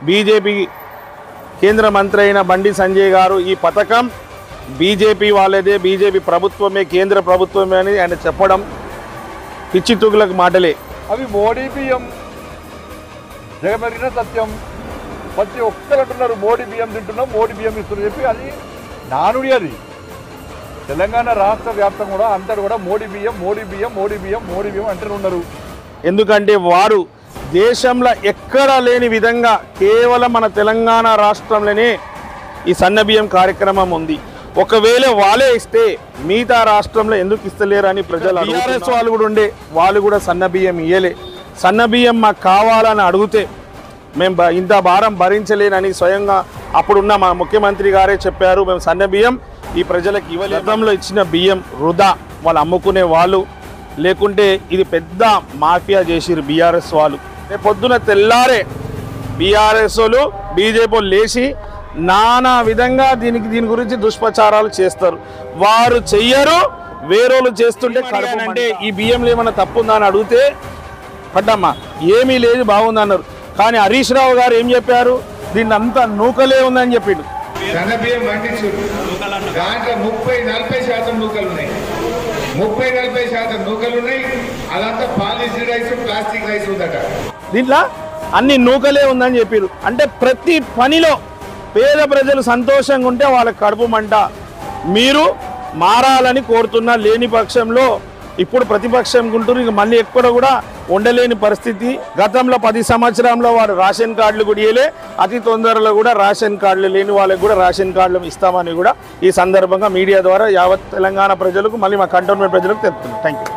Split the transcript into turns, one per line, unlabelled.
BJP కేంద్ర మంత్రి అయిన బండి సంజయ్ గారు ఈ పథకం బీజేపీ వాళ్ళదే, బీజేపీ ప్రభుత్వమే, కేంద్ర ప్రభుత్వమే అని ఆయన చెప్పడం పిచ్చి తుగులకు మాటలే.
అవి మోడీ బియ్యం జగమెరిగిన సత్యం. ప్రతి ఒక్కరు అంటున్నారు మోడీ బియ్యం తింటున్నాం, మోడీ బియ్యం ఇస్తున్నారు చెప్పి అది నానుడి. అది తెలంగాణ రాష్ట్ర వ్యాప్తంగా కూడా అంతటి కూడా మోడీ బియ్యం మోడీ బియ్యం మోడీ బియ్యం మోడీ బియ్యం అంటూ ఉన్నారు.
ఎందుకంటే వారు దేశంలో ఎక్కడా లేని విధంగా కేవలం మన తెలంగాణ రాష్ట్రంలోనే ఈ సన్నబియ్యం కార్యక్రమం ఉంది. ఒకవేళ వాళ్ళే ఇస్తే మిగతా రాష్ట్రంలో ఎందుకు ఇస్తలేరు అని ప్రజలు టీఆర్ఎస్ వాళ్ళు కూడా ఉండే, వాళ్ళు కూడా సన్నబియ్యం ఇయ్యలే. సన్నబియ్యం మాకు కావాలని అడిగితే మేము ఇంత భారం భరించలేనని స్వయంగా అప్పుడున్న మా ముఖ్యమంత్రి గారే చెప్పారు, మేము సన్నబియ్యం ఈ ప్రజలకు ఇవ్వలేదు. గతంలో ఇచ్చిన బియ్యం వృధా, వాళ్ళు అమ్ముకునే వాళ్ళు, లేకుంటే ఇది పెద్ద మాఫియా చేసిరు బీఆర్ఎస్ వాళ్ళు. రేపు పొద్దున తెల్లారే బీఆర్ఎస్ వాళ్ళు బీజేపీ వాళ్ళు లేచి నానా విధంగా దీని గురించి దుష్ప్రచారాలు చేస్తారు. వారు చెయ్యరు, వేరేలు చేస్తుంటే అంటే ఈ బియ్యంలో ఏమైనా తప్పు ఉందా అని అడిగితే పడ్డమ్మా ఏమీ లేదు బాగుందన్నారు. కానీ హరీష్ రావు గారు ఏం చెప్పారు, దీన్ని అంతా నూకలే ఉందని చెప్పిండు.
సన్నబియ్యం పండించారు, దాంట్లో 30-40% నూకలు ఉన్నాయి, 30-40% నూకలు ఉన్నాయి. అదంతా పాలిష్డ్ రైస్, ప్లాస్టిక్ రైస్ ఉందట.
దీంట్లో అన్ని నూకలే ఉందని చెప్పారు. అంటే ప్రతి పనిలో పేద ప్రజలు సంతోషంగా ఉంటే వాళ్ళకి కడుపు మంట. మీరు మారాలని కోరుతున్నా, లేని పక్షంలో ఇప్పుడు ప్రతిపక్షం గుంటూరు ఇక మళ్ళీ ఎక్కడ కూడా ఉండలేని పరిస్థితి. గతంలో 10 సంవత్సరంలో వారు రేషన్ కార్డులు కూడా ఇవ్వలే, అతి తొందరలో కూడా రేషన్ కార్డులు లేని వాళ్ళకి కూడా రేషన్ కార్డులు ఇస్తామని కూడా ఈ సందర్భంగా మీడియా ద్వారా యావత్ తెలంగాణ ప్రజలకు, మళ్ళీ మా కంటోన్మెంట్ ప్రజలకు తెలుపుతున్నాం. Thank you.